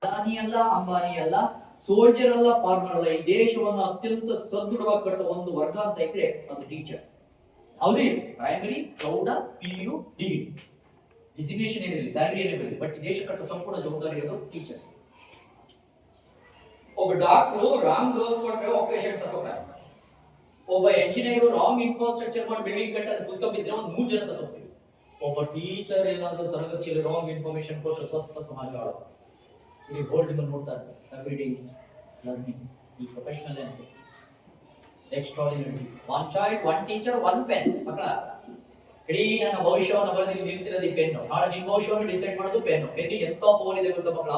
ಅದಾನಿ ಅಲ್ಲ, ಅಂಬಾನಿ ಅಲ್ಲ, ಸೋಲ್ಜರ್ ಅಲ್ಲ, ಫಾರ್ಮರ್ ಅಲ್ಲ. ಈ ದೇಶವನ್ನು ಅತ್ಯಂತ ಸದೃಢವಾಗಿ ಕಟ್ಟುವ ಒಂದು ವರ್ಗ ಅಂತ ಇದ್ರೆ ಅದು ಟೀಚರ್. ಯಾವುದೇ ಪ್ರೈಮರಿ, ಪ್ರೌಢ, PU, ಡಿಗ್ರಿ ಡಿಸಿಗ್ನೇಷನ್ ಏನಿರಲಿ, ಸ್ಯಾಲರಿ ಏನಿರಲಿ, ಬಟ್ ಈ ದೇಶ ಕಟ್ಟುವ ಸಂಪೂರ್ಣ ಜವಾಬ್ದಾರಿ ಇರೋದು ಟೀಚರ್ಸ್. ಒಬ್ಬ ಡಾಕ್ಟರ್ ರಾಂಗ್ ಡೋಸ್ ಕೊಟ್ಟರೆ ಒಬ್ಬ ಪೇಷಂಟ್ ಸತ್ತೋಗ್ತಾರೆ. ಒಬ್ಬ ಎಂಜಿನಿಯರ್ ರಾಂಗ್ ಇನ್ಫ್ರಾಸ್ಟ್ರಕ್ಚರ್ ಮಾಡಿ ಬಿಲ್ಡಿಂಗ್ ಕಟ್ಟ ಪುಸ್ತಕ ಬಿದ್ದರೆ ಒಂದು 3 ಜನ ಸತ್ತೋಗ್ತೀವಿ. ಒಬ್ಬ ಟೀಚರ್ ಏನಾದರೂ ತರಗತಿಯಲ್ಲಿ ರಾಂಗ್ ಇನ್ಫಾರ್ಮೇಶನ್ ಕೊಟ್ಟರೆ ಸ್ವಸ್ಥ ಸಮಾಜ ಆಳೋದು. ಈ ಬೋರ್ಡ್ ನಿಮ್ಮನ್ನು ನೋಡ್ತಾ ಇರ್ತಾರೆ. Every day is learning. ಈ ಪ್ರೊಫೆಷನಲ್ ಅಂತ extraordinary. One child, one teacher, one pen. ಮಕ್ಕಳ ಇಡೀ ನನ್ನ ಭವಿಷ್ಯವನ್ನು ಬರೆದು ನಿಲ್ಲಿಸಿರೋದು ಈ ಪೆನ್ನು. ನಾಳೆ ನಿಮ್ಮ ಭವಿಷ್ಯವನ್ನು ಡಿಸೈಡ್ ಮಾಡೋದು ಪೆನ್ನು. ಪೆನ್ನಿಗೆ ಎಂತ ಪವರ್ ಇದೆ ಗೊತ್ತಾ ಮಕ್ಕಳ?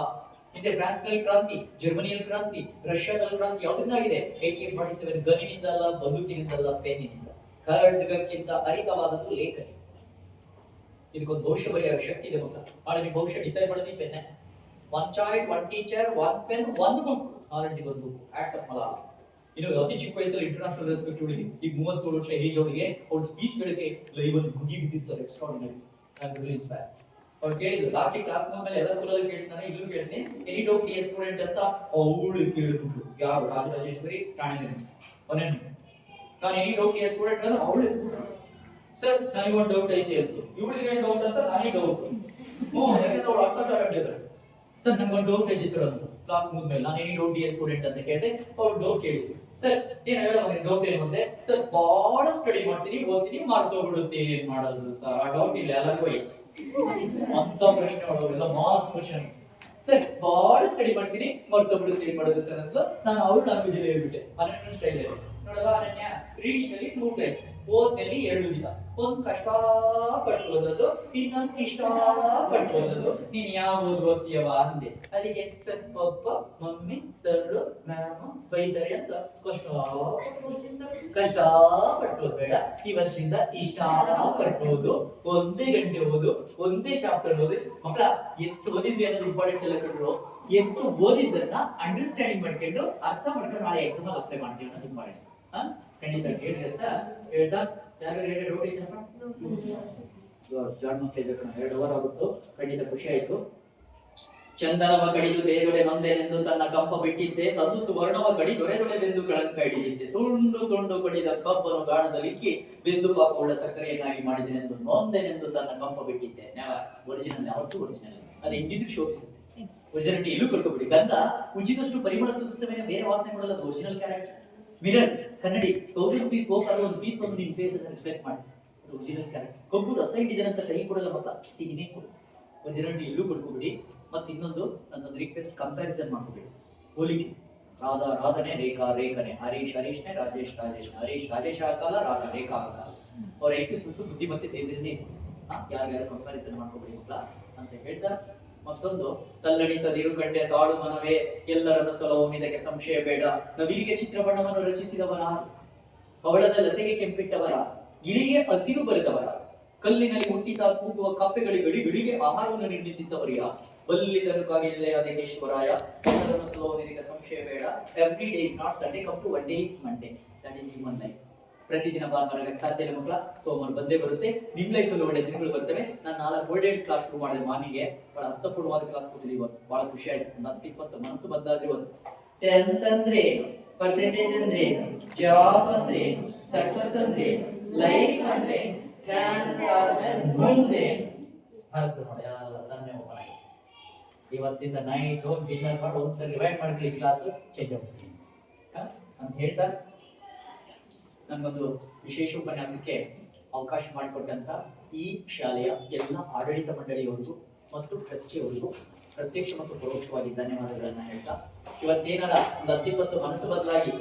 ಹಿಂದೆ ಫ್ರಾನ್ಸ್ನಲ್ಲಿ ಕ್ರಾಂತಿ, ಜರ್ಮನಿಯಲ್ಲಿ ಕ್ರಾಂತಿ, ರಷ್ಯಾದಲ್ಲಿ ಕ್ರಾಂತಿ ಯಾವುದರಿಂದಾಗಿದೆ? AK-47 ಗನ್ನಿನಿಂದ ಅಲ್ಲ, ಬಂದೂಕಿನಿಂದಲ್ಲ, ಪೆನ್ನಿನಿಂದ. ಖಡ್ಗಕ್ಕಿಂತ ಹರಿತವಾದದ್ದು ಲೇಖನಿ. ಇದಕ್ಕೊಂದು ಭವಿಷ್ಯ ಬರೆಯುವ ಶಕ್ತಿ ಇದೆ ಮಕ್ಕಳ. ನಾಳೆ ನಿಮ್ಮ ಭವಿಷ್ಯ ಡಿಸೈಡ್ ಮಾಡೋದು ಈ ಪೆನ್ನೆ. One child, one teacher, one pen, one book. Knowledge ಒಂದು ಬುಕ್. ಆಟ್ಸಪ್ ಮಲ. ಇನ್ನು ಅತಿ ಚಿಕ್ಕ ವಯಸ್ಸಲ್ಲಿ ಇಂಟರ್ನ್ಯಾಷನಲ್ ರೆಸ್ಪೆಕ್ಟ್ ಹುಡುಗಿ, ಈಗ 33 ವರ್ಷ ಏಜ್ ಅವಳಿಗೆ ಅವ್ರ ಸ್ಪೀಚ್ ಗಳಿಗೆ ಲೈವ್ ಅಲ್ಲಿ ಗುಗಿ ಬಿದ್ದಿರ್ತಾರೆ. Extraordinary. I am really inspired. ಅವ್ರು ಕೇಳಿದ್ರು ಲಾಸ್ಟ್ ಕ್ಲಾಸ್ ಮೇಲೆ ಎಲ್ಲ ಸ್ಕೂಲಲ್ಲಿ ಕೇಳ್ತಾನೆ, ಇಲ್ಲೂ ಕೇಳ್ತೀನಿ, ಎನಿ ಡೌಟ್ ಡಿ ಸ್ಟೂಡೆಂಟ್ ಅಂತ. ಅವಳು ಕೇಳಿಬಿಟ್ರು, ಯಾರು? ರಾಜರಾಜೇಶ್ವರಿ ರಾಣಿಗೇರಿ. ಅವನೇನು ನಾನು ಎನಿ ಡೌಟ್ ಡಿ ಸ್ಟೂಡೆಂಟ್ ಅಂದ್ರೆ ಅವಳು ಎತ್ಬಿಟ್ರು. ಸರ್ ನನಗೆ ಒಂದು ಡೌಟ್ ಐತಿ ಅಂತ. ಇವಳಿಗೆ ಏನು ಡೌಟ್ ಅಂತ ನನಗೆ ಡೌಟ್. ಯಾಕಂದ್ರೆ ಅವಳು ಅರ್ಥ ಆಗಿದ್ದಾರೆ. ಸರ್ ನನ್ಗೊಂದು ಡೌಟ್ ಐತಿ ಸರ್ ಅಂತ ಕ್ಲಾಸ್ ಮುಗಿದ್ಮೇಲೆ ನಾನು ಎನಿ ಡೌಟ್ ಡಿ ಸ್ಟೂಡೆಂಟ್ ಅಂತ ಕೇಳಿದೆ. ಅವ್ರು ಡೌಟ್ ಕೇಳಿದ್ರು. ಸರ್ ಏನ್ ಹೇಳ ಡೌಟ್ ಏನು ಅಂದೆ. ಸರ್ ಬಹಳ ಸ್ಟಡಿ ಮಾಡ್ತೀನಿ, ಓದ್ತೀನಿ, ಮರ್ತೋಗ್ಬಿಡುತ್ತೆ, ಏನ್ ಮಾಡೋದು ಸರ್? ಆ ಡೌಟ್ ಇಲ್ಲ, ಎಲ್ಲರಿಗೂ ಐತಿ ಅಂತ ಪ್ರಶ್ನೆ ಮಾಡೋಲ್ಲ. Mass question. ಸರ್ ಬಹಳ ಸ್ಟಡಿ ಮಾಡ್ತೀನಿ, ಮರ್ತೋಗ್ಬಿಡುತ್ತೆ, ಏನ್ ಮಾಡೋದು ಸರ್ ಅಂತ ನಾನು ಅವ್ರು ಲ್ಯಾಂಗ್ವೇಜ್ ಅಲ್ಲಿ ಹೇಳ್ಬಿಟ್ಟೆ. ಅನನ್ಯ ಸ್ಟೈಲ್ ನೋಡಲ್ಲ. ಅನನ್ಯ ರೀಡಿಂಗ್ ಅಲ್ಲಿ 2 ಟೈಪ್ಸ್, ಓದ್ನಲ್ಲಿ 2 ವಿಧ. ಒಂದು ಕಷ್ಟಪಟ್ಟು ಓದೋದು, ಇನ್ನೊಂದು ಇಷ್ಟಪಟ್ಟು ಓದೋದು. ನೀನ್ ಯಾವ ಓದ್ತೀಯವ ಅಂದೆ. ಅದಕ್ಕೆ ಸರ್ ಪಪ್ಪ, ಮಮ್ಮಿ, ಸರ್, ಮ್ಯಾಮ್ ಬೈತಾರೆ ಅಂತ ಕಷ್ಟಪಟ್ಟು ಓದ್ಬೇಡ. ಈ ವರ್ಷದಿಂದ ಇಷ್ಟಪಟ್ಟು ಓದು. 1 ಗಂಟೆ ಓದು, 1 ಚಾಪ್ಟರ್ ಓದಿ. ಮಕ್ಕಳ ಎಷ್ಟು ಓದಿದ್ವಿ ಅನ್ನೋದು ಇಂಪಾರ್ಟೆಂಟ್ ಎಲ್ಲ ಕಂಡ್ರು. ಎಷ್ಟು ಓದಿದ್ದನ್ನ ಅಂಡರ್ಸ್ಟ್ಯಾಂಡಿಂಗ್ ಮಾಡ್ಕೊಂಡು ಅರ್ಥ ಮಾಡ್ಕೊಂಡು ನಾಳೆ ಎಕ್ಸಾಮ್ ಅಲ್ಲಿ ಅಪ್ಲೈ ಮಾಡ್ತೀವಿ ಅನ್ನೋದು ಇಂಪಾರ್ಟೆಂಟ್. ಖಂಡಿತ ಹೇಳ್ರಿ ಅಂತ ಹೇಳ್ತಾ ಜಾನ್ ಮಕ್ಕಳ 2 ಅವರ್ ಆಗುತ್ತು. ಖಂಡಿತ ಖುಷಿ ಆಯ್ತು. ಚಂದನವ ಕಡಿದು ದೇದೊಡೆ ನೊಂದೆನೆಂದು ತನ್ನ ಕಂಪ ಬಿಟ್ಟಿದ್ದೆ, ತಂದು ಸುವರ್ಣವ ಕಡಿ ದೊರೆದೊಡೆದೆಂದು ಕಳಂಕ ಹಿಡಿದಿದ್ದೆ. ತುಂಡು ತುಂಡು ಕಡಿದ ಕಬ್ಬನು ಗಾಣದಲ್ಲಿಕ್ಕಿ ಬೆಂದು ಪಾಕುಳ್ಳ ಸಕ್ಕರೆಯನ್ನಾಗಿ ಮಾಡಿದೆನೆಂದು ನೊಂದೆನೆಂದು ತನ್ನ ಕಂಪ ಬಿಟ್ಟಿದ್ದೆ. ಒರಿಜಿನಲ್ ಯಾವತ್ತೂ ಒರಿಜಿನಲ್. ಅದು ಇದ್ದಿದ್ದು ಶೋಭಿಸುತ್ತೆ. ಒರಿಜಿನಾಲಿಟಿ ಇಲ್ಲೂ ಕಳ್ಕೊಬಿಡಿ. ಗಂಧ ಉಜ್ಜಿದಷ್ಟು ಪರಿಮಳ ಸೂಸುತ್ತ ಮೇಲೆ ಬೇರೆ ವಾಸನೆ ಕೊಡಲ್ಲ. ಅದು ಒರಿಜಿನಲ್ ಕ್ಯಾರೆಕ್ಟರ್. ಮಿರರ್ ಕನ್ನಡಿ 1000 ರೂಪೀಸ್ ಹೋಗ್ತಾರೆ, ಒಂದು ಪೀಸ್ ತಂದು ನಿನ್ ಫೇಸ್ ಅನ್ನು ರಿಫ್ಲೆಕ್ಟ್ ಮಾಡ್ತಾರೆ. ಅದು ಒರಿಜಿನಲ್ ಕ್ಯಾರೆಕ್ಟರ್. ಕಬ್ಬು ರಸ ಇಟ್ಟಿದೆ ಅಂತ ಕೈ ಕೊಡಲ್ಲ ಮಕ್ಕಳ, ಸಿಹಿನೇ ಕೊಡು. ಒರಿಜಿನಾಲಿಟಿ ಇಲ್ಲೂ ಕೊಡ್ಕೊಬಿಡಿ. ಮತ್ತೆ ಇನ್ನೊಂದು ನನ್ನೊಂದು ರಿಕ್ವೆಸ್ಟ್, ಕಂಪ್ಯಾರಿಸನ್ ಮಾಡ್ಕೋಬೇಡಿ. ಹೋಲಿಕೆ. ರಾಧಾ ರಾಧನೆ, ರೇಖಾ ರೇಖನೆ, ಹರೀಶ್ ಹರೀಶ್ನೆ, ರಾಜೇಶ್ ರಾಜೇಶ್ನೆ. ಹರೀಶ್ ರಾಜೇಶ ಕಾಲ, ರಾಧಾ ರೇಖಾ ಕಾಲ. ಅವ್ರ ಎಕ್ವಿಸನ್ಸು ಬುದ್ಧಿ ಮತ್ತೆ ದೇವರನ್ನೇ. ಯಾರ್ಯಾರು ಕಂಪ್ಯಾರಿಸನ್ ಮಾಡ್ಕೋಬೇಡಿ ಮಕ್ಕಳ ಅಂತ ಹೇಳ್ತಾ, ಮತ್ತೊಂದು ತಲ್ಲಣಿಸದಿರು ಕಂಡೆ ತಾಳು ಮನವೇ, ಎಲ್ಲರನ್ನ ಸಲಹೋಮಿದಕ್ಕೆ ಸಂಶಯ ಬೇಡ. ನವಿಲಿಗೆ ಚಿತ್ರಪಟವನ್ನು ರಚಿಸಿದವರ, ಅವಳದ ಲತೆಗೆ ಕೆಂಪಿಟ್ಟವರ, ಗಿಳಿಗೆ ಹಸಿರು ಬರೆದವರ, ಕಲ್ಲಿನಲ್ಲಿ ಹುಟ್ಟಿದ ಕೂಗುವ ಕಪ್ಪೆಗಳಿಗೆ ಗಡಿಗಳಿಗೆ ಆಹಾರವನ್ನು ನಿರ್ಮಿಸಿದ್ದವರಿಯ, ಬಲ್ಲಿದನು ಕಾಗಿಲ್ಲೆ ಅದೇಶ್ವರಾಯ, ಎಲ್ಲರನ್ನ ಸಲಹೋಮಿದಕ್ಕೆ ಸಂಶಯ ಬೇಡ. Every day is not Sunday, come to one day is Monday. That is human life. ಪ್ರತಿದಿನ ಭಾನುವಾರ ಸಾಧ್ಯ ಇಲ್ಲ ಮಕ್ಕಳ. ಸೋಮವಾರ ಬಂದೇ ಬರುತ್ತೆ. ನಿಮ್ ಲೈಫಲ್ಲಿ ಒಳ್ಳೆ ದಿನಗಳು ಬರ್ತವೆ. ನಾನು 4 ಗೋಲ್ಡನ್ ಕ್ಲಾಸ್ ಶುರು ಮಾಡಿದೆ. ಮಾರ್ನಿಂಗ್ ಬಹಳ ಅರ್ಥಪೂರ್ಣವಾದ ಕ್ಲಾಸ್ ಕೊಟ್ಟಿದ್ದೀವಿ ಇವತ್ತು. ಬಹಳ ಖುಷಿ ಆಯ್ತು. 10-20 ಮನಸ್ಸು ಬಂದಾದ್ರೆ ಇವತ್ತು. 10th ಅಂದ್ರೆ ಪರ್ಸೆಂಟೇಜ್ ಅಂದ್ರೆ, ಜಾಬ್ ಅಂದ್ರೆ, ಸಕ್ಸಸ್ ಅಂದ್ರೆ, ಲೈಫ್ ಅಂದ್ರೆ, ಮುಂದೆ ನೋಡಿ ಎಲ್ಲ ಸನ್ನೆ ಓಪನ್ ಆಗಿದೆ. ಇವತ್ತಿಂದ ನೈಟ್ ಡಿನ್ನರ್ ಮಾಡಿ ಒಂದ್ಸರಿ ರಿವೈಂಡ್ ಮಾಡ್ಕೊಳ್ಳಿ, ಕ್ಲಾಸ್ ಚೇಂಜ್ ಆಗ್ಬಿಡ್ತೀನಿ ಅಂತ ಹೇಳ್ತಾ, ನನ್ಗೊಂದು ವಿಶೇಷ ಉಪನ್ಯಾಸಕ್ಕೆ ಅವಕಾಶ ಮಾಡಿಕೊಟ್ಟಂತ ಈ ಶಾಲೆಯ ಎಲ್ಲ ಆಡಳಿತ ಮಂಡಳಿಯವರಿಗೂ ಮತ್ತು ಟ್ರಸ್ಟಿಯವರಿಗೂ ಪ್ರತ್ಯಕ್ಷ ಮತ್ತು ಪರೋಕ್ಷವಾಗಿ ಧನ್ಯವಾದಗಳನ್ನ ಹೇಳ್ತಾ, ಇವತ್ತೇನಾರ ಒಂದು 10-20 ಮನಸ್ಸು ಬದಲಾಗಿ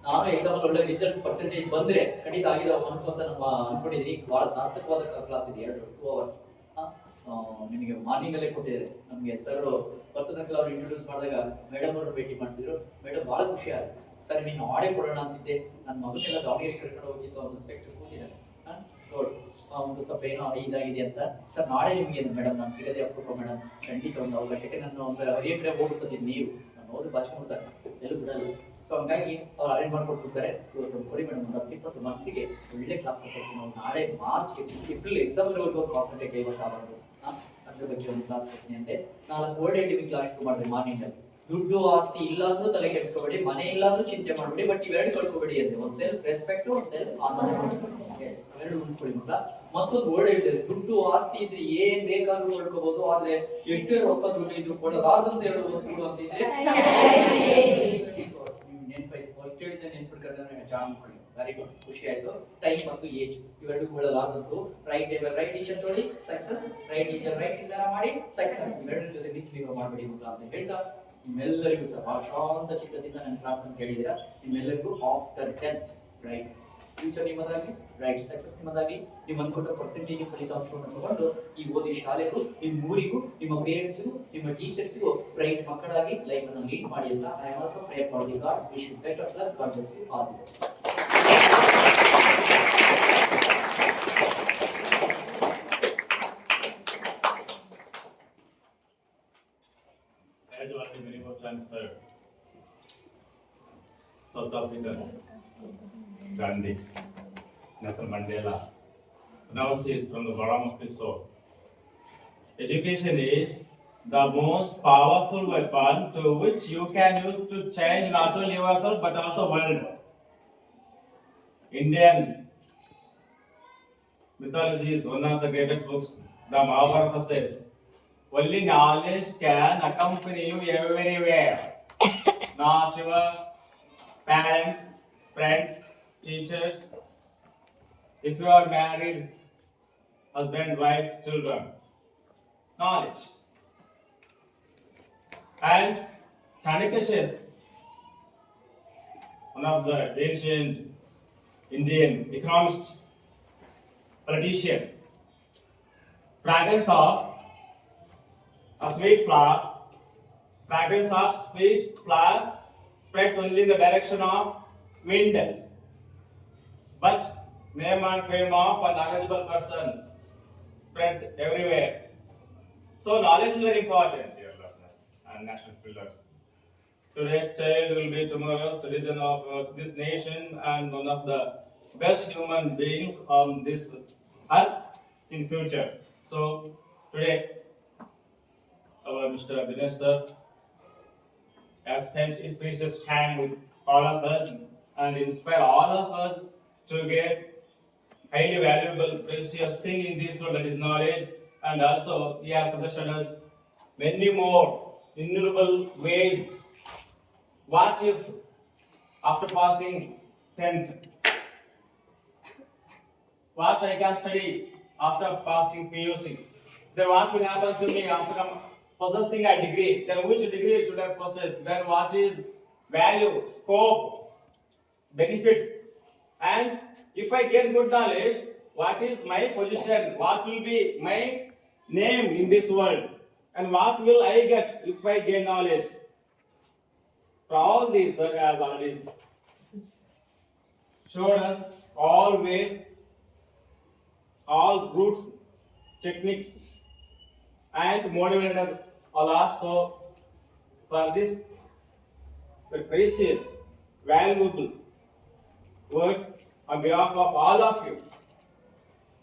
ನಾನು ಎಕ್ಸಾಮ್ ಅಲ್ಲಿ ಒಳ್ಳೆ ರಿಸಲ್ಟ್ ಪರ್ಸೆಂಟೇಜ್ ಬಂದ್ರೆ ಖಂಡಿತ ಆಗಿದೆ ಮನಸ್ಸು ಅಂತ ನಮ್ಮ ಅನ್ಕೊಂಡಿದ್ದೀನಿ. ಬಹಳ ಸಾರ್ಥಕವಾದ ಕ್ಲಾಸ್ ಇದೆ. 2 ಅವರ್ಸ್ ನಿಮಗೆ ಮಾರ್ನಿಂಗ್ ಅಲ್ಲೇ ಕೊಟ್ಟಿದ್ದಾರೆ. ನಮಗೆ ಸರ್ ಬರ್ತನಕಲ್ ಅವ್ರು ಇಂಟ್ರೊಡ್ಯೂಸ್ ಮಾಡಿದಾಗ ಮೇಡಮ್ ಅವ್ರನ್ನ ಭೇಟಿ ಮಾಡಿಸಿದ್ರು. ಮೇಡಮ್ ಬಹಳ ಖುಷಿ ಆಯ್ತು. ಸರ್ ನೀನು ನಾಳೆ ಕೊಡೋಣ ಅಂತಿದ್ದೆ, ನನ್ನ ಮಗನೆಲ್ಲ ದಾವಣಗೆರೆ ಕರ್ಕೊಂಡು ಹೋಗಿತ್ತು, ಒಂದು ಸ್ಪೆಕ್ಟ್ ಕೂತಿದ್ದಾರೆ ಒಂದು ಸ್ವಲ್ಪ ಏನೋ ಇದಾಗಿದೆ ಅಂತ. ಸರ್ ನಾಳೆ ನಿಮಗೆ ಮೇಡಮ್ ನಾನು ಸಿಗದೆ ಅಪ್ರೂಪ ಮೇಡಮ್, ಖಂಡಿತ ಒಂದು ಅವಕಾಶಕ್ಕೆ ನಾನು ಒಂದು ಅರಿಯ ಕಡೆ ಹೋಗ್ಬಿಡ್ತದೆ. ನೀವು ನಾನು ಹೋದ್ರೆ ಬಾಚ್ಕೊಡ್ತಾರೆ, ಎಲ್ಲೂ ಬಿಡಲ್ಲ. ಸೊ ಹಂಗಾಗಿ ಅವ್ರು ಅರೇಂಜ್ ಮಾಡ್ಕೊಡ್ತಿರ್ತಾರೆ. ಇವತ್ತು ಕೊಡಿ ಮೇಡಮ್, ಒಂದು 10-20 ಮನಸ್ಸಿಗೆ ಒಳ್ಳೆ ಕ್ಲಾಸ್ ಕೊಟ್ಟಿರ್ತೀವಿ ನಾವು. ನಾಳೆ ಮಾರ್ಚ್ ಏಪ್ರಿಲ್ ಎಕ್ಸಾಮ್ ಕಾನ್ಸಂಟ್ರೇಟ್ ಇವತ್ತು ಆಗಬಾರ್ದು. ಅದ್ರ ಬಗ್ಗೆ ಒಂದು ಕ್ಲಾಸ್ ಕೊಡ್ತೀನಿ ಅಂತೆ. 4 ವರ್ಡ್ ಹೇಳ್ತೀವಿ ಕ್ಲಾಸ್ ಶುರು ಮಾಡಿದ್ರೆ ಮಾರ್ನಿಂಗ್ ಅಲ್ಲಿ. ದುಡ್ಡು ಆಸ್ತಿ ಇಲ್ಲ ಅಂದ್ರೂ ತಲೆ ಕೆಡಿಸ್ಕೋಬೇಡಿ, ಮನೆ ಇಲ್ಲ ಅಂದ್ರೂ ಚಿಂತೆ ಮಾಡಬೇಡಿ, ಬಟ್ ಇವೆರಡು ಕಳ್ಕೋಬೇಡಿ ಅಂತೆ. ಒಂದು ಸೆಲ್ಫ್ ರೆಸ್ಪೆಕ್ಟ್, ಒಂದು ಸೆಲ್ಫ್ ಕಾನ್ಫಿಡೆನ್ಸ್. ಎಸ್, ಅವೆರಡು ಉಳಿಸ್ಕೊಳ್ಳಿ ಮಕ್ಕಳ. ಮತ್ತೊಂದು ವರ್ಡ್ ಹೇಳ್ತಾರೆ, ದುಡ್ಡು ಆಸ್ತಿ ಇದ್ರೆ ಏನ್ ಬೇಕಾದ್ರೂ ಕಳ್ಕೋಬಹುದು, ಆದ್ರೆ ಎಷ್ಟೇ ರೊಕ್ಕ ದುಡ್ಡು ಇದ್ರು ಕೊಡಲಾರ್ದಂತ ಎರಡು ವಸ್ತುಗಳು ಅಂತಿದ್ರೆ ನೆನ್ಪಿಟ್ಕೊಂಡ್ರೆ ಜಾಮ್ ಮಾಡಿ. ವೆರಿ ಗುಡ್, ಖುಷಿ ಆಯ್ತು. ಟೈಮ್ ಮತ್ತು ಏಜ್ ಇವೆರಡು ಕೊಡಲಾರ್ದಂತು. ರೈಟ್ ಟೇಬಲ್ ರೈಟ್ ಟೀಚರ್ ನೋಡಿ ಸಕ್ಸಸ್, ರೈಟ್ ಟೀಚರ್ ರೈಟ್ ನಿರ್ಧಾರ ಮಾಡಿ ಸಕ್ಸಸ್. ಇವೆರಡು ಜೊತೆ ಮಿಸ್ಲೀವ್ ಮಾಡಬೇಡಿ ಮಕ್ಕಳ ಅಂತ ಹೇಳ್ತಾ ನಿಮ್ಮೆಲ್ಲರಿಗೂ ಸಹ ಶಾಂತ ಚಿತ್ತದಿಂದ ನನ್ನ ಕ್ಲಾಸ್ ಅನ್ನು ಕೇಳಿದ್ದೀರಾ. ನಿಮ್ಮೆಲ್ಲರಿಗೂ ಆಫ್ಟರ್ 10th ರೈಟ್ ಫ್ಯೂಚರ್ ನಿಮ್ಮದಾಗಿ, ರೈಟ್ ಸಕ್ಸಸ್ ನಿಮ್ಮದಾಗಿ, ನಿಮ್ಮ ಅನ್ಕೊಟ್ಟ ಪರ್ಸೆಂಟೇಜ್ ಫಲಿತಾಂಶವನ್ನು ತಗೊಂಡು ಈ ಓದಿ ಶಾಲೆಗೂ, ನಿಮ್ಮ ಊರಿಗೂ, ನಿಮ್ಮ ಪೇರೆಂಟ್ಸ್ಗೂ, ನಿಮ್ಮ ಟೀಚರ್ಸ್ಗೂ ರೈಟ್ ಮಕ್ಕಳಾಗಿ ಲೈಫ್ ಅನ್ನು ಲೀಡ್ ಮಾಡಿ ಅಂತ I am also prayer for the God. Wish you best of luck. God bless you. All the best. As you already many more times heard, South African Gandhi, Nelson Mandela, now is from the bottom of his soul. Education is the most powerful weapon to which you can use to change not only yourself but also world. Indian mythology is one of the greatest books. The Mahabharata says, only knowledge can accompany you everywhere. Not your parents, friends, teachers. If you are married, husband, wife, children. Knowledge. And Chanakya says, one of the ancient Indian economists, politician, fragrance of a sweet flower, fragrance of sweet flower spreads only in the direction of wind. But name and fame of a knowledgeable person spreads everywhere. So knowledge is very important, dear learners and national pillars. Today's child will be tomorrow's citizen of this nation and one of the best human beings on this earth in future. So today, our Mr. Dinesh sir has spent his precious time with all of us and inspire all of us to get highly valuable, precious thing in this world, that is knowledge. And also, he has suggested us many more innumerable ways. What if after passing 10th, what I can study after passing PUC? Then what will happen to me after possessing a degree? Then which degree should I possess? Then what is value, scope, benefits? And if I gain good knowledge, what is my position? What will be my name in this world? And what will I get if I gain knowledge? For all these, sir has already showed us all ways, all routes, techniques, and motivated us a lot. So, for this precious, valuable words, on behalf of all of you,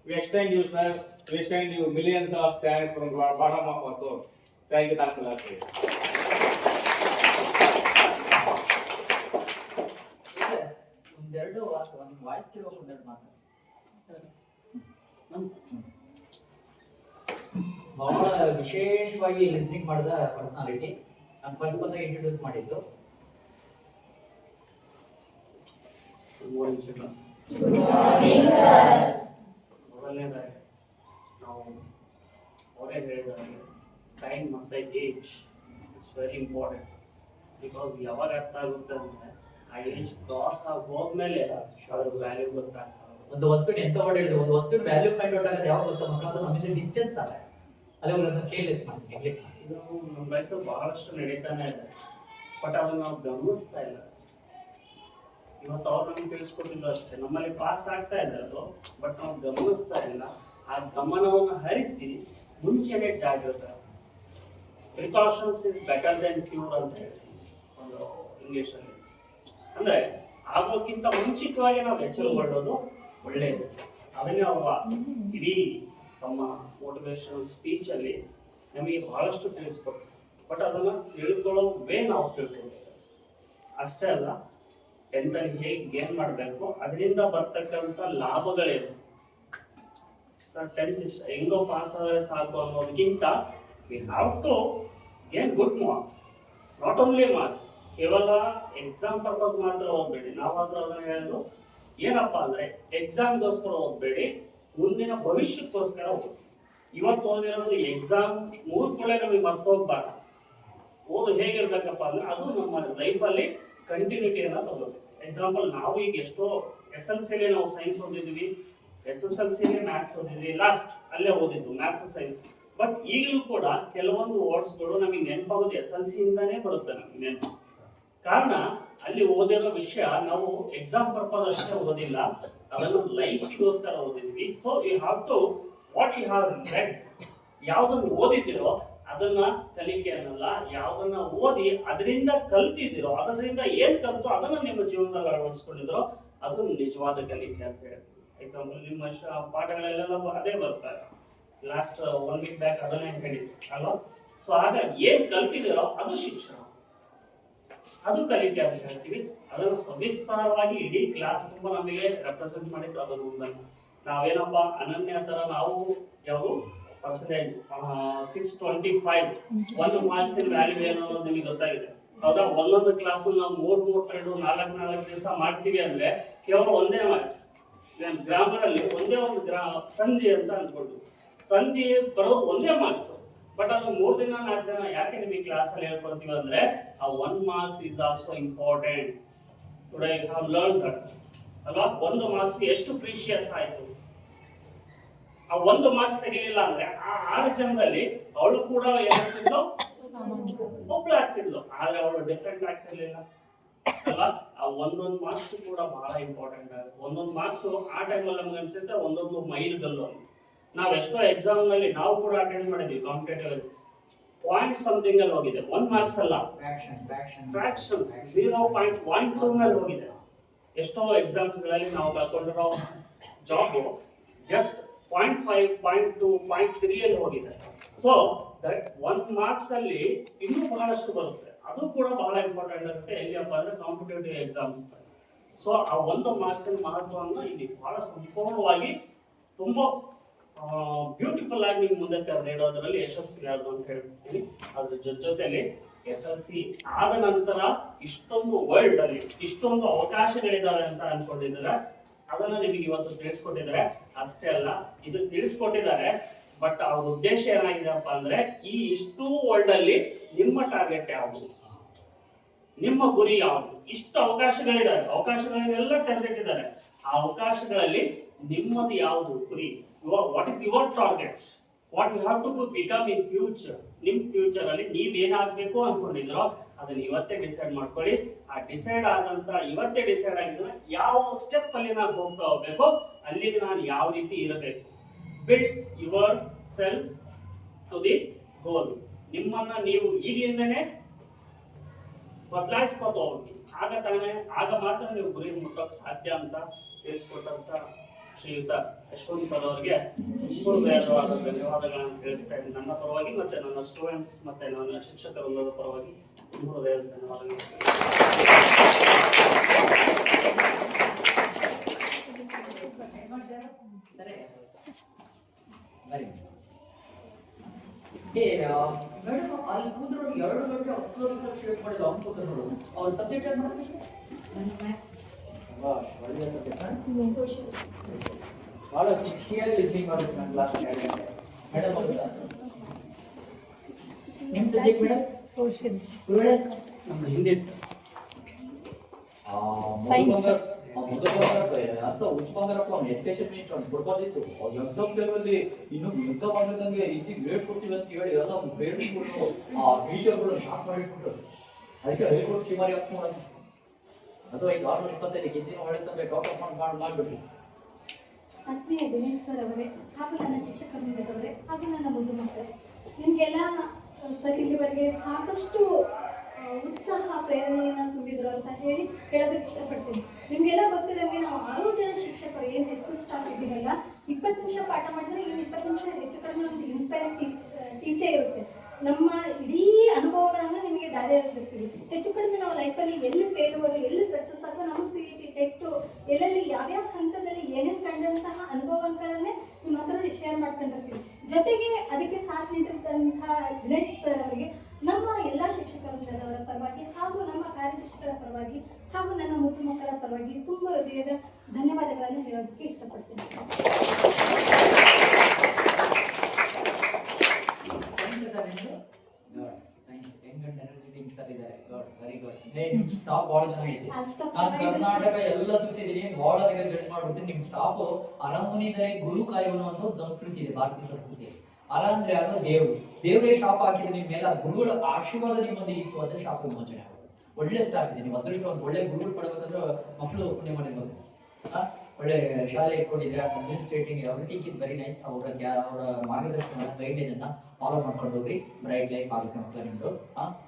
we extend you, sir, we extend you millions of thanks from the bottom of our soul. Thank you, thanks a lot. ಒಂದೆರಡು ಒಂದು voice ಕೇಳೋಕೆ ಒಂದೆರಡು ಮಾತಾಡ್ಸಿ. ಬಹಳ ವಿಶೇಷವಾಗಿ listening ಮಾಡಿದ personality. ನಾನು first introduce ಮಾಡಿದ್ದು. ಮೊದಲನೇದಾಗಿ ನಾವು ಅವರೇ ಹೇಳಿದಾಗೆ ಟೈಮ್ ಮತ್ತು age it's very important. Because ಯಾವಾಗ ಅರ್ಥ ಆಗುತ್ತೆ ಅಂದರೆ ಆ ಏಜ್ ಕ್ರಾಸ್ ಆಗಿ ಹೋದ್ಮೇಲೆ ಅದ್ರ ವ್ಯಾಲ್ಯೂ ಗೊತ್ತಾಗ್ತದೆ. ಒಂದು ವಸ್ತುನ ಎಂತ ವರ್ಡ್ ಹೇಳಿದ್ರು, ಒಂದು ವಸ್ತುವಿನ ವ್ಯಾಲ್ಯೂ ಫೈಂಡ್ ಔಟ್ ಆಗೋದು ಯಾವಾಗ ಗೊತ್ತಾ ಮಕ್ಕಳು? ಅದು ನಮ್ಮಿಂದ ಡಿಸ್ಟೆನ್ಸ್ ಆಗ ಅಲ್ಲಿ ಅವ್ರನ್ನ ಕೇರ್ಲೆಸ್ ಮಾಡ್ತೀವಿ. ಇದು ನಮ್ಮ ಲೈಫಲ್ಲಿ ಬಹಳಷ್ಟು ನಡೀತಾನೆ ಇದೆ, ಬಟ್ ಅದನ್ನ ನಾವು ಗಮನಿಸ್ತಾ ಇಲ್ಲ. ಇವತ್ತು ಅವ್ರು ನಮ್ಗೆ ತಿಳಿಸ್ಕೊಟ್ಟಿದ್ದು ಅಷ್ಟೇ, ನಮ್ಮಲ್ಲಿ ಪಾಸ್ ಆಗ್ತಾ ಇದೆ ಅದು, ಬಟ್ ನಾವು ಗಮನಿಸ್ತಾ ಇಲ್ಲ. ಆ ಗಮನವನ್ನು ಹರಿಸಿ ಮುಂಚೆನೆ ಜಾಗೃತ. Precautions is better then cure ಅಂತ ಹೇಳ್ತೀವಿ ಒಂದು ಇಂಗ್ಲೀಷಲ್ಲಿ. ಅಂದರೆ ಆಗೋಕ್ಕಿಂತ ಮುಂಚಿತವಾಗಿ ನಾವು ಎಚ್ಚರಗೊಳ್ಳೋದು ಒಳ್ಳೆಯದು. ಅದನ್ನೇ ಅವರು ಇಡೀ ತಮ್ಮ ಮೋಟಿವೇಶನಲ್ ಸ್ಪೀಚಲ್ಲಿ ನಮಗೆ ಬಹಳಷ್ಟು ತಿಳಿಸ್ಕೊಟ್ಟು, ಬಟ್ ಅದನ್ನ ತಿಳ್ಕೊಳ್ಳೋ ವೇ ನಾವು ತಿಳ್ಕೊಳ್ಬೇಕು ಅಷ್ಟೇ ಅಲ್ಲ. 10th ಅಲ್ಲಿ ಹೇಗೆ ಗೇನ್ ಮಾಡಬೇಕು, ಅದರಿಂದ ಬರ್ತಕ್ಕಂಥ ಲಾಭಗಳೇನು. ಸರ್ 10th ಹೆಂಗೋ ಪಾಸ್ ಆದರೆ ಸಾಕು ಅನ್ನೋದಕ್ಕಿಂತ we have to gain good marks, not only marks. ಕೇವಲ ಎಕ್ಸಾಮ್ ಪರ್ಪಸ್ ಮಾತ್ರ ಓದ್ಬೇಡಿ. ನಾವಾದ್ರೂ ಅದನ್ನ ಹೇಳೋದು ಏನಪ್ಪಾ ಅಂದ್ರೆ, ಎಕ್ಸಾಮ್ಗೋಸ್ಕರ ಓದ್ಬೇಡಿ, ಮುಂದಿನ ಭವಿಷ್ಯಕ್ಕೋಸ್ಕರ ಓದಿ. ಇವತ್ತು ಓದಿರೋದು ಎಕ್ಸಾಮ್ ಮುಗಿದ್ಕೊಳ್ಳೆ ನಮಗೆ ಮರ್ತು ಹೋಗ್ಬಾರ್ದು. ಓದು ಹೇಗಿರ್ಬೇಕಪ್ಪ ಅಂದ್ರೆ ಅದು ನಮ್ಮ ಲೈಫಲ್ಲಿ ಕಂಟಿನ್ಯೂಟಿಯನ್ನು ತಗೋಬೇಕು. ಎಕ್ಸಾಂಪಲ್, ನಾವು ಈಗ ಎಷ್ಟೋ SLC ನಾವು ಸೈನ್ಸ್ ಓದಿದ್ವಿ, SSLC ಮ್ಯಾಥ್ಸ್ ಓದಿದ್ವಿ, ಲಾಸ್ಟ್ ಅಲ್ಲೇ ಓದಿದ್ವಿ ಮ್ಯಾಥ್ಸ್ ಸೈನ್ಸ್. ಬಟ್ ಈಗಲೂ ಕೂಡ ಕೆಲವೊಂದು ವರ್ಡ್ಸ್ಗಳು ನಮಗೆ ನೆನಪಾಗೋದು SLC ಇಂದಾನೇ ಬರುತ್ತೆ ನಮಗೆ ನೆನಪು. ಕಾರಣ ಅಲ್ಲಿ ಓದಿರೋ ವಿಷಯ ನಾವು ಎಕ್ಸಾಮ್ ಪರ್ಪಸ್ ಅಷ್ಟೇ ಓದಿಲ್ಲ, ಅದನ್ನು ಲೈಫಿಗೋಸ್ಕರ ಓದಿದ್ವಿ. So you have to what you have read, ಯಾವ್ದನ್ನು ಓದಿದ್ದೀರೋ ಅದನ್ನ ಕಲಿಕೆ ಅನ್ನಲ್ಲ, ಯಾವ್ದನ್ನ ಓದಿ ಅದರಿಂದ ಕಲ್ತಿದ್ದೀರೋ, ಅದರಿಂದ ಏನ್ ಕಲ್ತೋ ಅದನ್ನ ನಿಮ್ಮ ಜೀವನದಲ್ಲಿ ಅಳವಡಿಸ್ಕೊಂಡಿದ್ರೋ ಅದು ನಿಜವಾದ ಕಲಿಕೆ ಅಂತ ಹೇಳ್ತೀವಿ. ಎಕ್ಸಾಂಪಲ್, ನಿಮ್ಮ ಪಾಠಗಳೆಲ್ಲ ಅದೇ ಬರ್ತಾರೆ. ಲಾಸ್ಟ್ 1 week ಬ್ಯಾಕ್ ಅದನ್ನೇ ಹೇಳಿದ್ವಿ ಅಲ್ವಾ. ಸೊ ಹಾಗಾಗಿ ಏನ್ ಕಲ್ತಿದ್ದೀರೋ ಅದು ಶಿಕ್ಷಣ, ಅದು ಕಲಿಕೆ ಅಂತ ಹೇಳ್ತೀವಿ. ಅದನ್ನು ಸವಿಸ್ತಾರವಾಗಿ ಇಡೀ ಕ್ಲಾಸ್ ತುಂಬಾ ನಮಗೆ ರೆಪ್ರೆಸೆಂಟ್ ಮಾಡಿದ್ದು ಅದನ್ನು ಮುಂದೆ. ನಾವೇನಪ್ಪ ಅನನ್ಯ ತರ ನಾವು ಯಾವುದು ಪರ್ಸೆಂಟೇಜ್ 625 1 ಮಾರ್ಕ್ಸ್ ವ್ಯಾಲ್ಯೂ ಏನು ಅನ್ನೋದು ನಿಮಗೆ ಗೊತ್ತಾಗಿದೆ ಹೌದಾ. ಒಂದೊಂದು ಕ್ಲಾಸ್ ನಾವು 3 ಪೀರಿಯಡ್ 4 ದಿವಸ ಮಾಡ್ತೀವಿ ಅಂದ್ರೆ ಕೇವಲ ಒಂದೇ ಮಾರ್ಕ್ಸ್. ಗ್ರಾಮರ್ ಅಲ್ಲಿ ಒಂದೇ ಒಂದು ಸಂಧಿ ಅಂತ ಅನ್ಕೊಂಡು ಸಂಧಿ ಬರೋದು ಒಂದೇ ಮಾರ್ಕ್ಸ್. ಬಟ್ ಅದು 3 ದಿನ 4 ದಿನ ಯಾಕೆ ನಿಮಗೆ ಕ್ಲಾಸ್ ಅಲ್ಲಿ ಹೇಳ್ಕೊಡ್ತೀವಿ ಅಂದ್ರೆ ಆ 1 marks is also important. Today you have learn that ಅಲ್ವಾ. 1 ಮಾರ್ಕ್ಸ್ ಎಷ್ಟು ಪ್ರೀಶಿಯಸ್ ಆಯ್ತು. ಆ 1 ಮಾರ್ಕ್ಸ್ ತೆಗಿಲಿಲ್ಲ ಅಂದ್ರೆ ಆ 6 ಜನದಲ್ಲಿ ಅವಳು ಕೂಡ ಏನಾಗ್ತಿದ್ಲು, ಒಬ್ಳು ಆಗ್ತಿದ್ಲು, ಆದ್ರೆ ಅವಳು ಡಿಫ್ರೆಂಟ್ ಆಗ್ತಿರ್ಲಿಲ್ಲ ಅಲ್ವಾ. ಆ ಒಂದೊಂದು ಮಾರ್ಕ್ಸ್ ಕೂಡ ಬಹಳ ಇಂಪಾರ್ಟೆಂಟ್ ಆಗುತ್ತೆ. ಒಂದೊಂದು ಮಾರ್ಕ್ಸ್ ಆ ಟೈಮಲ್ಲಿ ನಮ್ಗೆ ಅನ್ಸುತ್ತೆ ಒಂದೊಂದು ಮೈಲ್ಗಲ್ಲು. ನಾವ್ ಎಷ್ಟೋ ಎಕ್ಸಾಮ್ ನಲ್ಲಿ ನಾವು ಕೂಡ ಅಟೆಂಡ್ ಮಾಡಿದ್ವಿ ಕಾಂಪಿಟೇಟಿವ್, ಪಾಯಿಂಟ್ ಸಮಥಿಂಗ್ ಅಲ್ಲಿ ಹೋಗಿದೆ. 1 ಮಾರ್ಕ್ಸ್ ಅಲ್ಲ, ಫ್ರಾಕ್ಷನ್ಸ್ 0.12 ನಲ್ಲಿ ಹೋಗಿದೆ. ಎಷ್ಟೋ ಎಕ್ಸಾಮ್ಸ್ ಗಳಲ್ಲಿ ನಾವು ಕಳ್ಕೊಂಡಿರೋ ಜಾಬ್ ಜಸ್ಟ್ 0.5, 0.2, 0.3 ಅಲ್ಲಿ ಹೋಗಿದೆ. ಸೊ ದಟ್ 1 ಮಾರ್ಕ್ಸ್ ಅಲ್ಲಿ ಇನ್ನೂ ಬಹಳಷ್ಟು ಬರುತ್ತೆ. ಅದು ಕೂಡ ಬಹಳ ಇಂಪಾರ್ಟೆಂಟ್ ಆಗುತ್ತೆ ಎಲ್ಲಿಯಪ್ಪ ಅಂದ್ರೆ ಕಾಂಪಿಟೇಟಿವ್ ಎಕ್ಸಾಮ್ಸ್. ಸೊ ಆ 1 ಮಾರ್ಕ್ಸ್ ಮಹತ್ವವನ್ನು ಇಲ್ಲಿ ಬಹಳ ಸಂಪೂರ್ಣವಾಗಿ ತುಂಬಾ ಬ್ಯೂಟಿಫುಲ್ ಆಗಿ ನಿಮ್ ಮುಂದೆ ಕರೆದಿಡೋದ್ರಲ್ಲಿ ಯಶಸ್ವಿ ಆದ್ರು ಅಂತ ಹೇಳ್ತೀನಿ. ಅದ್ರ ಜೊತೆಲಿ SLC ಆದ ನಂತರ ಇಷ್ಟೊಂದು ವರ್ಲ್ಡ್ ಅಲ್ಲಿ ಇಷ್ಟೊಂದು ಅವಕಾಶಗಳಿದಾವೆ ಅಂತ ಅನ್ಕೊಂಡಿದ್ದಾರೆ. ಅದನ್ನ ನಿಮಗೆ ಇವತ್ತು ತಿಳಿಸ್ಕೊಟ್ಟಿದ್ದಾರೆ. ಅಷ್ಟೇ ಅಲ್ಲ, ಇದು ತಿಳಿಸ್ಕೊಟ್ಟಿದ್ದಾರೆ ಬಟ್ ಅವ್ರ ಉದ್ದೇಶ ಏನಾಗಿದೆಪ್ಪ ಅಂದ್ರೆ ಈ ಇಷ್ಟು ವರ್ಲ್ಡ್ ಅಲ್ಲಿ ನಿಮ್ಮ ಟಾರ್ಗೆಟ್ ಯಾವುದು, ನಿಮ್ಮ ಗುರಿ ಯಾವುದು, ಇಷ್ಟು ಅವಕಾಶಗಳಿದಾವೆ, ಅವಕಾಶಗಳನ್ನೆಲ್ಲ ತೆರೆದಿಟ್ಟಿದ್ದಾರೆ. ಆ ಅವಕಾಶಗಳಲ್ಲಿ ನಿಮ್ಮದು ಯಾವುದು ಗುರಿ, what is your target, what you have to become in future. ನಿಮ್ ಫ್ಯೂಚರ್ ಅಲ್ಲಿ ನೀವೇನಾಗಬೇಕು ಅನ್ಕೊಂಡಿದ್ರೋ ಅದನ್ನ ಇವತ್ತೇ ಡಿಸೈಡ್ ಮಾಡ್ಕೊಳ್ಳಿ. ಆ ಡಿಸೈಡ್ ಆದಂತ ಇವತ್ತೇ ಡಿಸೈಡ್ ಆಗಿದ್ರೆ ಯಾವ ಸ್ಟೆಪ್ ಅಲ್ಲಿ ನಾನು ಹೋಗ್ತಾ ಹೋಗ್ಬೇಕು, ಅಲ್ಲಿಗೆ ನಾನು ಯಾವ ರೀತಿ ಇರಬೇಕು. Build your self to the goal. ನಿಮ್ಮನ್ನ ನೀವು ಈಗಿಂದನೇ ಬದಲಾಯಿಸ್ಕೊತ ಹೋಗಿ, ಆಗ ಮಾತ್ರ ನೀವು ಗುರಿ ಮುಟ್ಟೋಕೆ ಸಾಧ್ಯ ಅಂತ ತಿಳಿಸ್ಕೊಟ್ಟಂತ ಶ್ರೀಯುತ ಯಶವಂತ್ ಸರ್ ಅವರಿಗೆ ಹೃದಯವಾದ ಧನ್ಯವಾದಗಳನ್ನು ತಿಳಿಸ್ತಾ ಇದ್ದೀನಿ ನನ್ನ ಪರವಾಗಿ, ಮತ್ತೆ ನನ್ನ ಸ್ಟೂಡೆಂಟ್ಸ್ ಮತ್ತೆ ನನ್ನ ಶಿಕ್ಷಕ ವೃಂದದ ಪರವಾಗಿ ಹೃದಯದ ಧನ್ಯವಾದಗಳು. ಮೇಡಮ್ ಅಲ್ಲಿ ಕೂತ್ರು 2 ಗಂಟೆ 10 ನಿಮಿಷ ಶೇಕ್ ಮಾಡಿ ಲಾಂಗ್ ಕೂತ್ರು ನೋಡು. ಅವ್ರ ಸಬ್ಜೆಕ್ಟ್ ಏನು ಮಾಡ್ತೀವಿ? ಮ್ಯಾಥ್ಸ್. ಒಳ್ಳೆಯ ಸಬ್ಜೆಕ್ಟ್. ಸೋಶಿಯಲ್. ಭಾಳ ಸಿಕ್ಕಿಯಲ್ಲಿ ಲಿಸ್ನಿಂಗ್ ಮಾಡೋದು ನನ್ನ ಕ್ಲಾಸ್ 2 ಗಂಟೆ. ಮೇಡಮ್ ನಿಮ್ಮ ಸಬ್ಜೆಕ್ಟ್ ಮೇಡಮ್? ಸೋಶಿಯಲ್. ನಮ್ಮ ಹಿಂದಿ ಸೈನ್ಸ್. ಅಂತ ಉಚ್ಕೊಂಡ್ರಪ್ಪ ಅವ್ನು ಎಜುಕೇಶನ್ ಮಿನಿಸ್ಟರ್ ಅವ್ನು ಕೊಡ್ಬೋದಿತ್ತು. ಅವ್ರು ಎಕ್ಸಾಮ್ ಟೈಮಲ್ಲಿ ಇನ್ನು ಎಕ್ಸಾಮ್ ಆಗದಂಗೆ ಇಲ್ಲಿ ಗ್ರೇಡ್ ಕೊಡ್ತೀವಿ ಅಂತ ಹೇಳಿ ಎಲ್ಲ ಗ್ರೇಡ್ ಕೊಟ್ಟು ಆ ಟೀಚರ್ಗಳು ಶಾಕ್ ಮಾಡಿಟ್ಬಿಟ್ರು. ಅದಕ್ಕೆ ಹೇಳ್ಕೊಟ್ಟು ಶಿಮಾರಿ ಹಾಕ್ಕೊಂಡು ಅದು 2025 ಹಿಂದಿನ ಹೊಳೆ ಸಭೆ ಟಾಪ್ ಮಾಡಿಬಿಟ್ರಿ. ಆತ್ಮೀಯ ದಿನೇಶ್ ಸರ್ ಅವರೇ ಹಾಗೂ ನನ್ನ ಶಿಕ್ಷಕ ವೃಂದದವರೇ ಹಾಗೂ ನನ್ನ ಮುದ್ದು ಮಕ್ಕಳೇ, ನಿಮಗೆಲ್ಲ ಸರ್ ಇಲ್ಲಿವರೆಗೆ ಸಾಕಷ್ಟು ಉತ್ಸಾಹ ಪ್ರೇರಣೆಯನ್ನು ತುಂಬಿದ್ರು ಅಂತ ಹೇಳಿ ಹೇಳೋದಕ್ಕೆ ಇಷ್ಟಪಡ್ತೀನಿ. ನಿಮಗೆಲ್ಲ ಗೊತ್ತಿರೋಂಗೆ ನಾವು 6 ಜನ ಶಿಕ್ಷಕರು ಏನು ಹೈಸ್ಕೂಲ್ ಸ್ಟಾಫ್ ಇದ್ದೀವಲ್ಲ, 20 ನಿಮಿಷ ಪಾಠ ಮಾಡಿದ್ರೆ ಈ 20 ನಿಮಿಷ ಹೆಚ್ಚು ಕಡಿಮೆ ನಮ್ಗೆ ಇನ್ಸ್ಪೈರಿಂಗ್ ಟೀಚೇ ಇರುತ್ತೆ. ನಮ್ಮ ಇಡೀ ಅನುಭವಗಳನ್ನ ನಿಮಗೆ ದಾರಿಯಾಗಿರ್ತೀವಿ. ಹೆಚ್ಚು ಕಡಿಮೆ ನಾವು ಲೈಫಲ್ಲಿ ಎಲ್ಲಿ ಫೇಲ್ಯೂರ್, ಎಲ್ಲಿ ಸಕ್ಸಸ್ ಅಥವಾ ನಮ್ಮ CET ಟೆಕ್ಟು ಎಲ್ಲೆಲ್ಲಿ ಯಾವ್ಯಾವ ಹಂತದಲ್ಲಿ ಏನೇನು ಕಂಡಂತಹ ಅನುಭವಗಳನ್ನೇ ನಿಮ್ಮ ಹತ್ರ ಶೇರ್ ಮಾಡ್ಕೊಂಡಿರ್ತೀವಿ. ಜೊತೆಗೆ ಅದಕ್ಕೆ ಸಾಥ್ ನೀಡಿದಂತಹ ದಿನೇಶ್ ಸರ್ ಅವರಿಗೆ ನಮ್ಮ ಎಲ್ಲ ಶಿಕ್ಷಕ ವೃಂದದವರ ಪರವಾಗಿ ಹಾಗೂ ನಮ್ಮ ಕಾರ್ಯದರ್ಶಿಗಳ ಪರವಾಗಿ ಹಾಗೂ ನನ್ನ ಮುದ್ದು ಮಕ್ಕಳ ಪರವಾಗಿ ತುಂಬ ಹೃದಯದ ಧನ್ಯವಾದಗಳನ್ನು ಹೇಳೋದಕ್ಕೆ ಇಷ್ಟಪಡ್ತೀನಿ. ಸ್ಟಾಪ್ ಬಹಳ ಚೆನ್ನಾಗಿದೆ. ನಾನು ಕರ್ನಾಟಕ ಎಲ್ಲ ಸುತ್ತಿದ್ದೀನಿ, ಬಹಳ ಬೇಗ ಜಡ್ಜ್ ಮಾಡ್ಬಿಡ್ತೀನಿ. ನಿಮ್ ಸ್ಟಾಪ್ ಅರಮುನಿದರೆ ಗುರು ಕಾಯುವನು ಅಂತ ಒಂದು ಸಂಸ್ಕೃತಿ ಇದೆ, ಭಾರತೀಯ ಸಂಸ್ಕೃತಿ. ಅರ ಅಂದ್ರೆ ಯಾರು? ದೇವರು. ದೇವರೇ ಶಾಪ ಹಾಕಿದ್ರೆ ನಿಮ್ಮ ಮೇಲೆ, ಗುರುಗಳ ಆಶೀರ್ವಾದ ನಿಮ್ಮೊಂದಿಗೆ ಇತ್ತು ಅಂದ್ರೆ ಶಾಪ ವಿಮೋಚನೆ ಆಗುತ್ತೆ. ಒಳ್ಳೆ ಸ್ಟಾಪ್ ಇದೆ. ನೀವು ಅದೃಷ್ಟ ಒಂದು ಒಳ್ಳೆ ಗುರುಗಳು ಪಡ್ಬೇಕಂದ್ರೆ ಮಕ್ಕಳು ಪುಣ್ಯ ಮಾಡಿರ್ಬೇಕು. ಒಳ್ಳೆ ಶಾಲೆ ಇಟ್ಕೊಂಡಿದ್ರೆ ಅಡ್ಮಿನಿಸ್ಟ್ರೇಟಿಂಗ್ ಎವ್ರಿಥಿಂಗ್ ಇಸ್ ವೆರಿ ನೈಸ್. ಅವರ ಮಾರ್ಗದರ್ಶನ ಗೈಡ್ಲೈನ್ ಅನ್ನ ಫಾಲೋ ಮಾಡ್ಕೊಂಡು ಹೋಗ್ರಿ. ಬ್ರೈಟ್ ಲೈಫ್ ಆಗುತ್ತೆ ಮಕ್ಕಳು ನಿಮ್ದು.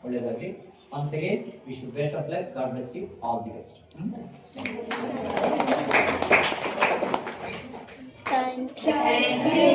ಒಳ್ಳೇದಾಗ್ಲಿ. Once again, we should best of luck. God bless you. All the best. Thank you.